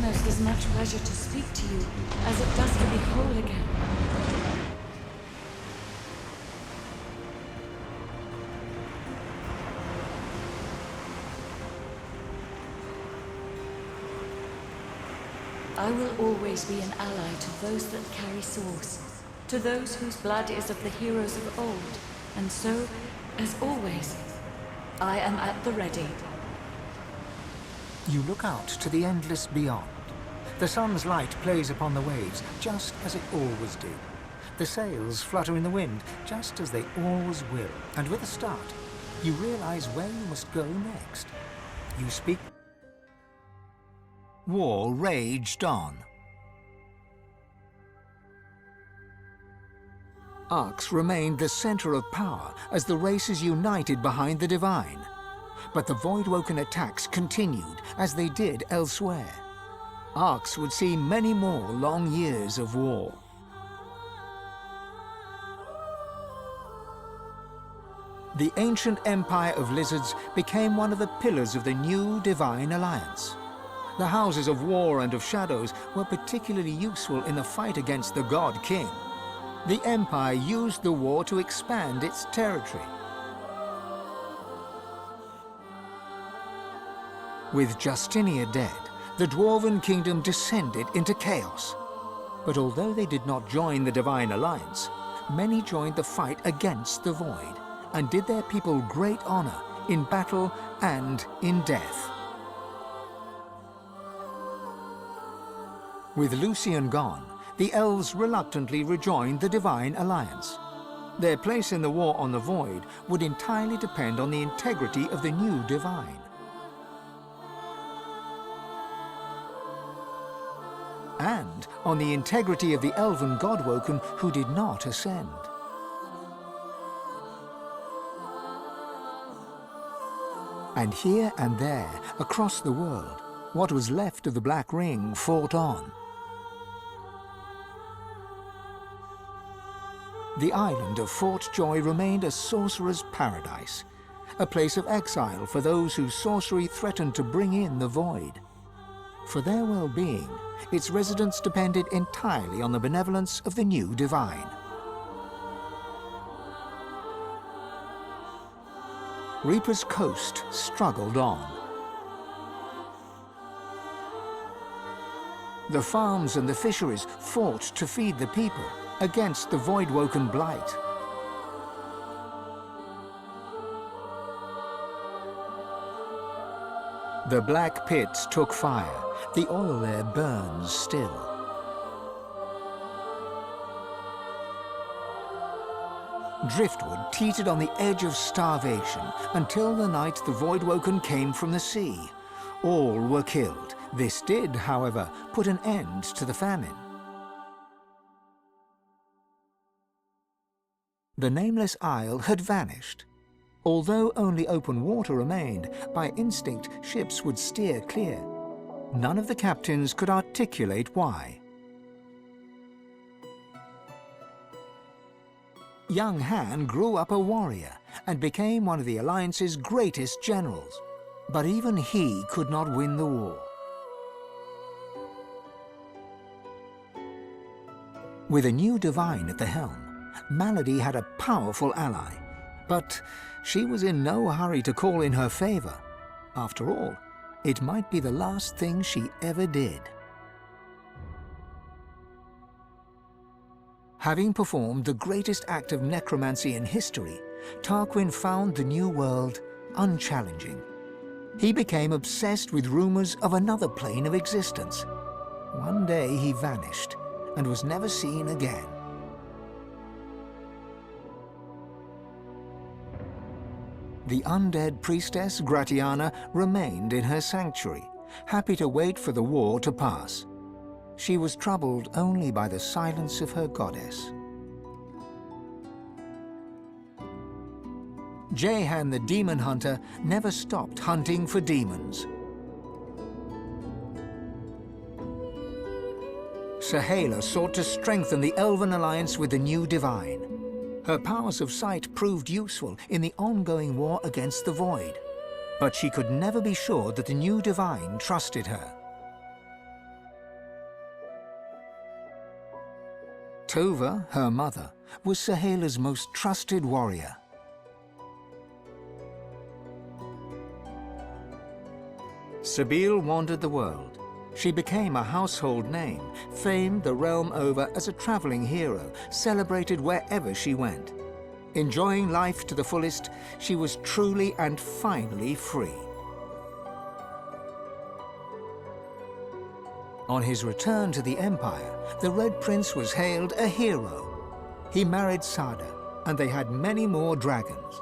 almost as much pleasure to speak to you as it does to be whole again. I will always be an ally to those that carry swords, to those whose blood is of the heroes of old, and so, as always, I am at the ready. You look out to the endless beyond. The sun's light plays upon the waves, just as it always did. The sails flutter in the wind, just as they always will. And with a start, you realize where you must go next. You speak. War raged on. Arx remained the center of power as the races united behind the Divine. But the Voidwoken attacks continued as they did elsewhere. Arx would see many more long years of war. The ancient empire of lizards became one of the pillars of the new Divine Alliance. The houses of war and of shadows were particularly useful in the fight against the God King. The empire used the war to expand its territory. With Justinia dead, the Dwarven kingdom descended into chaos. But although they did not join the Divine Alliance, many joined the fight against the Void and did their people great honor in battle and in death. With Lucian gone, the elves reluctantly rejoined the Divine Alliance. Their place in the war on the Void would entirely depend on the integrity of the new Divine. And on the integrity of the elven Godwoken who did not ascend. And here and there, across the world, what was left of the Black Ring fought on. The island of Fort Joy remained a sorcerer's paradise, a place of exile for those whose sorcery threatened to bring in the Void. For their well-being, its residents depended entirely on the benevolence of the new Divine. Reaper's Coast struggled on. The farms and the fisheries fought to feed the people against the Voidwoken blight. The black pits took fire. The oil there burns still. Driftwood teetered on the edge of starvation until the night the Voidwoken came from the sea. All were killed. This did, however, put an end to the famine. The nameless isle had vanished. Although only open water remained, by instinct ships would steer clear. None of the captains could articulate why. Young Han grew up a warrior and became one of the Alliance's greatest generals. But even he could not win the war. With a new Divine at the helm, Malady had a powerful ally. But she was in no hurry to call in her favor. After all, it might be the last thing she ever did. Having performed the greatest act of necromancy in history, Tarquin found the new world unchallenging. He became obsessed with rumors of another plane of existence. One day he vanished and was never seen again. The undead priestess Gratiana remained in her sanctuary, happy to wait for the war to pass. She was troubled only by the silence of her goddess. Jehan the demon hunter never stopped hunting for demons. Sahala sought to strengthen the Elven alliance with the new Divine. Her powers of sight proved useful in the ongoing war against the Void, but she could never be sure that the new Divine trusted her. Tova, her mother, was Sahela's most trusted warrior. Sabine wandered the world. She became a household name, famed the realm over as a traveling hero, celebrated wherever she went. Enjoying life to the fullest, she was truly and finally free. On his return to the Empire, the Red Prince was hailed a hero. He married Sada, and they had many more dragons.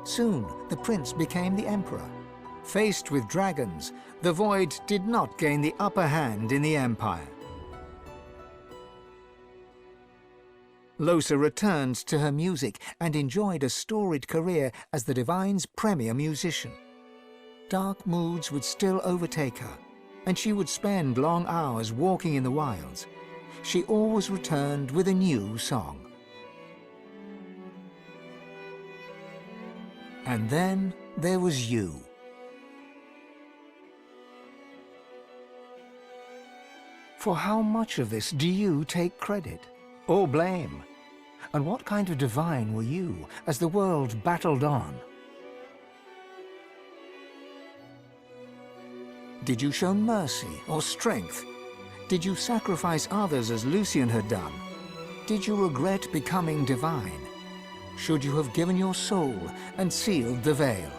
Soon, the prince became the emperor. Faced with dragons, the Void did not gain the upper hand in the Empire. Lohse returned to her music and enjoyed a storied career as the Divine's premier musician. Dark moods would still overtake her, and she would spend long hours walking in the wilds. She always returned with a new song. And then there was you. For how much of this do you take credit or blame? And what kind of divine were you as the world battled on? Did you show mercy or strength? Did you sacrifice others as Lucian had done? Did you regret becoming divine? Should you have given your soul and sealed the veil?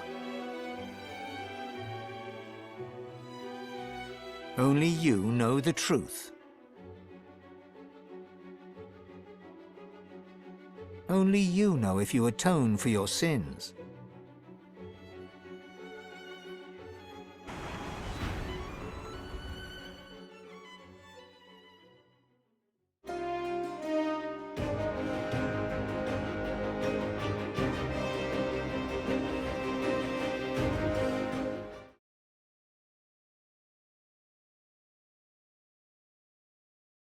Only you know the truth. Only you know if you atone for your sins.